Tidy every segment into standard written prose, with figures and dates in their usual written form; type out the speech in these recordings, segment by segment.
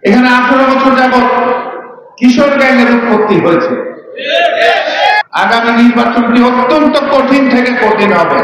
এখানে 18 বছর যাবৎ কিশোর গ্যাংয়ের উৎপত্তি হয়েছে। আগামী নির্বাচনটি অত্যন্ত কঠিন থেকে কঠিন হবে।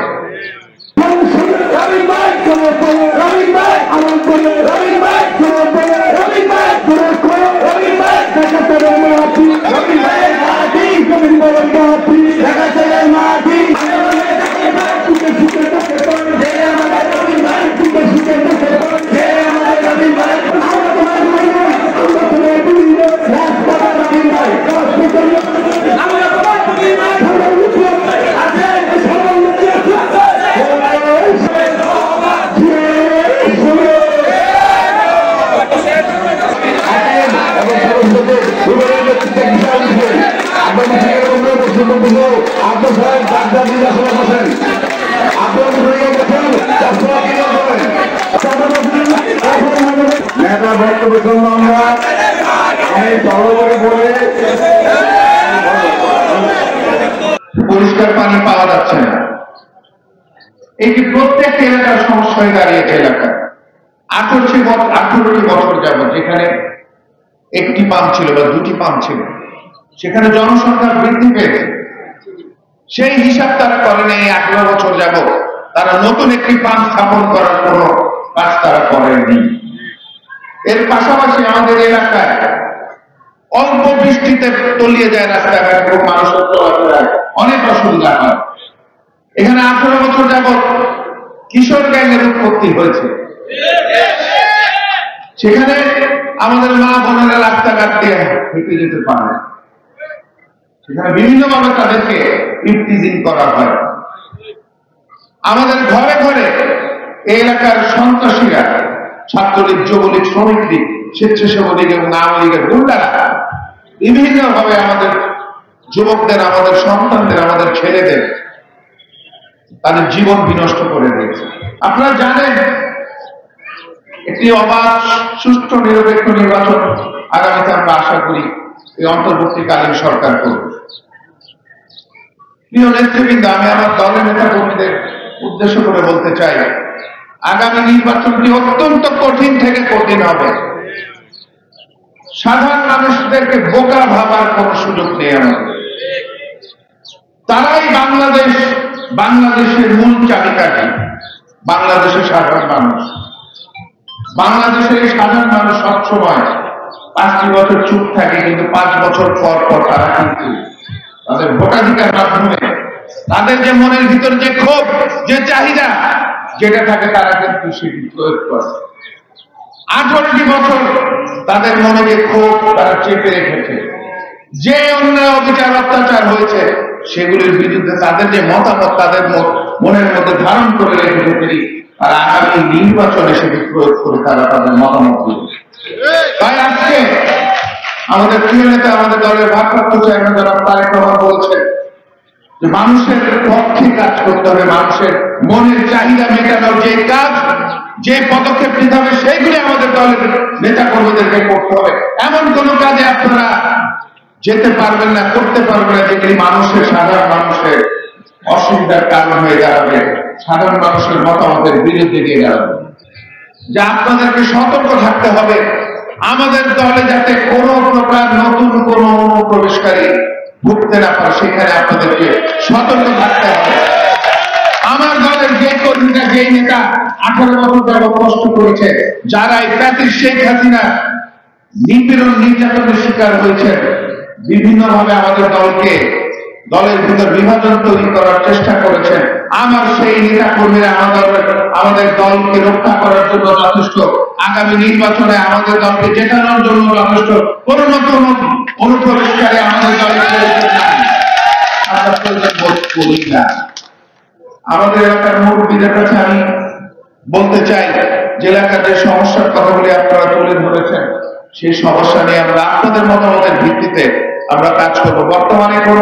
নেতা বক্তব্য শুনলাম না, আমি সর্বোপরি বলে পরিষ্কার পানি পাওয়া যাচ্ছে না। এটি প্রত্যেকটি এলাকার সমস্যা হয়ে দাঁড়িয়েছে। এলাকায় 18টি বছর যাবত যেখানে একটি পাম্প ছিল বা দুটি পাম্প ছিল, সেখানে জনসংখ্যা বৃদ্ধি পেয়েছে। সেই হিসাব তারা করেন। এই 18 বছর যাবত তারা নতুন একটি পাম্প স্থাপন করার কোন কাজ তারা করেননি। এর পাশাপাশি আমাদের এলাকায় অল্প বৃষ্টিতে তলিয়ে যায় রাস্তাঘাট এবং মানুষের চলাফেরায় অনেক অসুবিধা হয়। এখানে 18 বছর যাবৎ কিশোর গ্যাংয়ের উৎপত্তি হয়েছে। সেখানে আমাদের মা বোনেরা রাস্তাঘাট দিয়ে হেঁটে যেতে পারে। সেখানে বিভিন্নভাবে তাদেরকে ইফতিজিং করা হয়। আমাদের ঘরে ঘরে এই এলাকার সন্ত্রাসীরা, ছাত্রলীগ, যুবলীগ, শ্রমিক লীগ, স্বেচ্ছাসেবক লীগ এবং আওয়ামী লীগের গুন্ডারা বিভিন্নভাবে আমাদের যুবকদের, আমাদের সন্তানদের, আমাদের ছেলেদের তাদের জীবন বিনষ্ট করে দিয়েছে। আপনারা জানেন একটি অবাধ, সুষ্ঠু, নিরপেক্ষ নির্বাচন আগামীতে আমরা আশা করি এই অন্তর্বর্তীকালীন সরকার করবে। প্রিয় নেতৃবৃন্দ, আমি আমার দলের নেতা কর্মীদের উদ্দেশ্য করে বলতে চাই, আগামী নির্বাচনটি অত্যন্ত কঠিন থেকে কঠিন হবে। সাধারণ মানুষদেরকে বোকা ভাবার কোন সুযোগ নেই আমাদের। তারাই বাংলাদেশের মূল চাবিকাঠি। বাংলাদেশের সাধারণ মানুষ, বাংলাদেশের সাধারণ মানুষ সবসময় 5টি বছর চুপ থাকে, কিন্তু 5 বছর পর পর তারা কিন্তু তাদের ভোটাধিকার মাধ্যমে তাদের যে মনের ভিতর যে ক্ষোভ, যে চাহিদা যেটা থাকে, তারা কিন্তু সেটি প্রয়োগ করে। 18টি বছর তাদের মনে যে ক্ষোভ তারা চেপে রেখেছে, যে অন্যায়, অবিচার, অত্যাচার হয়েছে সেগুলির বিরুদ্ধে তাদের যে মতামত তাদের মনের মধ্যে ধারণ করে রেখেছে, আর আগামী নির্বাচনে সেটি প্রয়োগ করে তারা তাদের মতামত দিবে। তাই আজকে আমাদের প্রিয় নেতা, আমাদের দলের ভারপ্রাপ্ত চেয়ারম্যান জনাব তারেক রহমান বলছেন যে মানুষের পক্ষে কাজ করতে হবে, মানুষের মনের চাহিদা মেটানোর যে কাজ, যে পদক্ষেপ নিতে হবে, সেইগুলি আমাদের দলের নেতা কর্মীদেরকে করতে হবে। এমন কোন কাজে আপনারা যেতে পারবেন না, করতে পারবেন না যেগুলি মানুষের, সাধারণ মানুষের অসুবিধার কারণ হয়ে দাঁড়াবে, সাধারণ মানুষের মতামতের বিরুদ্ধে গিয়ে দাঁড়াবে। যা আপনাদেরকে সতর্ক থাকতে হবে, আমাদের দলে যাতে কোনো প্রকার নতুন কোন অনুপ্রবেশকারী ঢুকতে না পারে, সেখানে আপনাদেরকে সতর্ক থাকতে হবে। আমার দলের যে কর্মীরা, যে নেতা 18 বছর যাবত কষ্ট করেছে, যারা এই প্যাতিস শেখ হাসিনা নিপীড়ন, নির্যাতনের শিকার হয়েছে, বিভিন্নভাবে আমাদের দলের ভিতর বিভাজন তৈরি করার চেষ্টা করেছেন, আমার সেই নেতা কর্মীরা আমাদের দলকে রক্ষা করার জন্য যথেষ্ট। আগামী নির্বাচনে আমাদের দলকে জেতানোর জন্য যথেষ্ট। কোন নতুন অনুপ্রবেশকারী আমাদের দলের আমরা প্রয়োজন বোধ করি না। আমাদের এলাকার মুরব্বীদের কাছে আমি বলতে চাই, যে এলাকার যে সমস্যার কথাগুলি আপনারা তুলে ধরেছেন, সেই সমস্যা নিয়ে আমরা আপনাদের মতামতের ভিত্তিতে আমরা কাজ করব। বর্তমানে কোন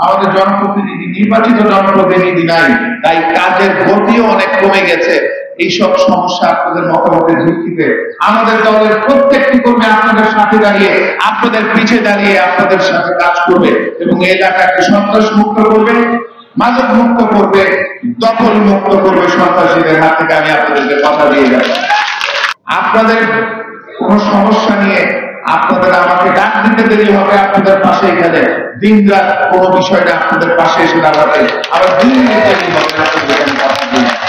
আমাদের জনপ্রতিনিধি, নির্বাচিত জনপ্রতিনিধি নাই, তাই কাজের গতিও অনেক কমে গেছে। এইসব সমস্যা আপনাদের মতামতের ভিত্তিতে আমাদের দলের প্রত্যেকটি কর্মী আপনাদের সাথে দাঁড়িয়ে, আপনাদের পিছে দাঁড়িয়ে আপনাদের সাথে কাজ করবে এবং এলাকাকে সন্ত্রাস মুক্ত করবে, মাদক মুক্ত করবে, দখল মুক্ত করবে সন্ত্রাসীদের হাত থেকে। আমি আপনাদেরকে কথা দিয়ে যাচ্ছি। আপনাদের কোন সমস্যা নিয়ে আপনাদের আমাকে ডাক দিতে দেরি হবে, আপনাদের পাশে এখানে দিন রাত কোনো বিষয়টা আপনাদের পাশে এসে দাঁড়াতে আবার দিন দেরি হবে।